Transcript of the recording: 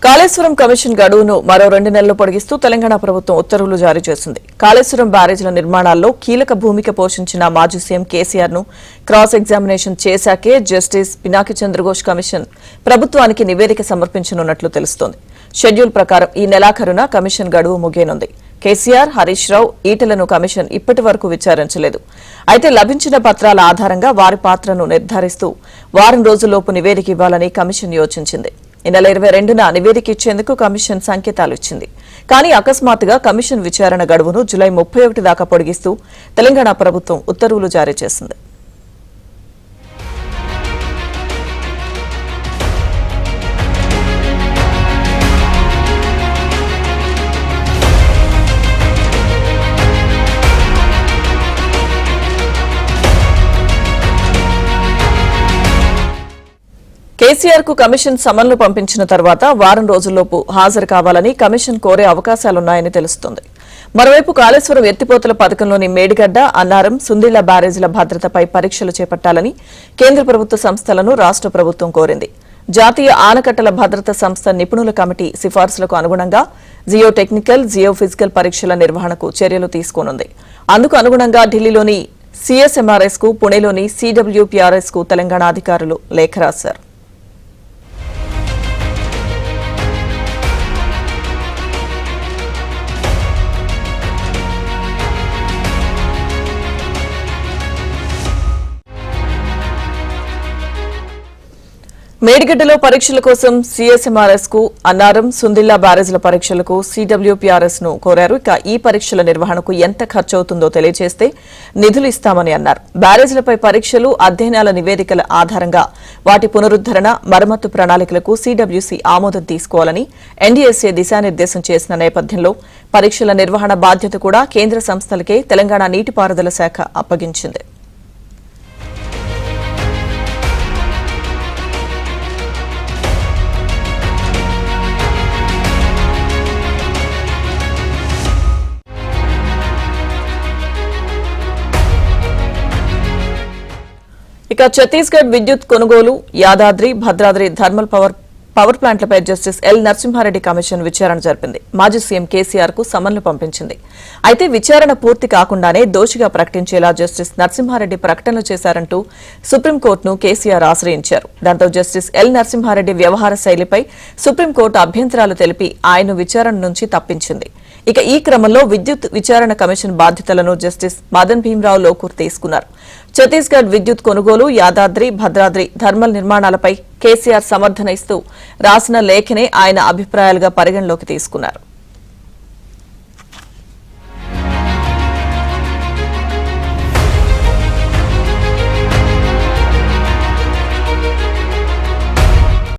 Kaleshwaram commission గడువును మరో 2 నెలలు పొడిగిస్తూ తెలంగాణ ప్రభుత్వం ఉత్తర్వులు జారీ చేసింది. కాళేశ్వరం బ్యారేజీల నిర్మాణాల్లో కీలక భూమిక పోషించిన మాజీ సీఎం కేసీఆర్ ను క్రాస్ ఎగ్జామినేషన్ చేశాకే జస్టిస్ పినాకి చంద్రఘోష్ కమిషన్ ప్రభుత్వానికి నివేదిక సమర్పించనున్నట్లు తెలుస్తోంది. షెడ్యూల్ ప్రకారం ఈ నెలాఖరున కమిషన్ గడువు ముగియనుంది. కేసీఆర్, హరీష్ రావు, ఈటెలను కమిషన్ ఇప్పటి వరకు విచారించలేదు. అయితే లభించిన పత్రాల ఆధారంగా వారి పాత్రను నిర్ధారిస్తూ వారం రోజుల్లోపు నివేదిక ఇవ్వాలని కమిషన్ యోచించింది. ఈ నెల 22న నివేదిక ఇచ్చేందుకు కమిషన్ సంకేతాలు ఇచ్చింది. కానీ అకస్మాత్తుగా కమిషన్ విచారణ గడువును జూలై 31 దాకా పొడిగిస్తూ తెలంగాణ ప్రభుత్వం ఉత్తర్వులు జారీ చేసింది. కేసీఆర్ కు కమిషన్ సమన్లు పంపించిన తర్వాత వారం రోజుల్లోపు హాజరు కావాలని కమిషన్ కోరే అవకాశాలున్నాయని తెలుస్తోంది. మరోవైపు కాళేశ్వరం ఎత్తిపోతల పథకంలోని మేడిగడ్డ, అన్నారం, సుందిళ్ల బ్యారేజీల భద్రతపై పరీక్షలు చేపట్టాలని కేంద్ర ప్రభుత్వ సంస్థలను రాష్ట ప్రభుత్వం కోరింది. జాతీయ ఆనకట్టల భద్రత సంస్థ నిపుణుల కమిటీ సిఫార్సులకు అనుగుణంగా జియో టెక్నికల్, జియో ఫిజికల్ పరీక్షల నిర్వహణకు చర్యలు తీసుకోనుంది. అందుకు అనుగుణంగా ఢిల్లీలోని CSMRS కు, పుణేలోని CWPRS కు తెలంగాణ అధికారులు లేఖ రాశారు. మేడిగడ్డలో పరీక్షల కోసం CSMRS కు, అన్నారం, సుందిళ్ల బ్యారేజీల పరీక్షలకు CWPRS ను కోరారు. ఇక ఈ పరీక్షల నిర్వహణకు ఎంత ఖర్చవుతుందో తెలియజేస్తే నిధులు ఇస్తామని అన్నారు. బ్యారేజీలపై పరీక్షలు, అధ్యయనాల నివేదికల ఆధారంగా వాటి పునరుద్దరణ, మరమ్మతు ప్రణాళికలకు CWC ఆమోదం తీసుకోవాలని NDSA దిశానిర్దేశం చేసిన నేపథ్యంలో పరీక్షల నిర్వహణ బాధ్యత కూడా కేంద్ర సంస్థలకే తెలంగాణ నీటిపారుదల శాఖ అప్పగించింది. ఇక ఛత్తీస్గఢ్ విద్యుత్ కొనుగోలు, యాదాద్రి, భద్రాద్రి థర్మల్ పవర్ ప్లాంట్లపై జస్టిస్ ఎల్ నరసింహారెడ్డి కమిషన్ విచారణ జరిపింది. మాజీ సీఎం కేసీఆర్ కు సమన్లు పంపించింది. అయితే విచారణ పూర్తి కాకుండానే దోషిగా ప్రకటించేలా జస్టిస్ నరసింహారెడ్డి ప్రకటనలు చేశారంటూ సుప్రీంకోర్టును కేసీఆర్ ఆశ్రయించారు. దాంతో జస్టిస్ ఎల్ నరసింహారెడ్డి వ్యవహార శైలిపై సుప్రీంకోర్టు అభ్యంతరాలు తెలిపి ఆయన్ను విచారణ నుంచి తప్పించింది. ఇక ఈ క్రమంలో విద్యుత్ విచారణ కమిషన్ బాధ్యతలను జస్టిస్ మదన్ భీమరావు లోకూర్ తీసుకున్నారు. ఛత్తీస్గఢ్ విద్యుత్ కొనుగోలు, యాదాద్రి, భద్రాద్రి థర్మల్ నిర్మాణాలపై కేసీఆర్ సమర్థన ఇస్తూ రాసిన లేఖనే ఆయన అభిప్రాయాలుగా పరిగణలోకి తీసుకున్నారు.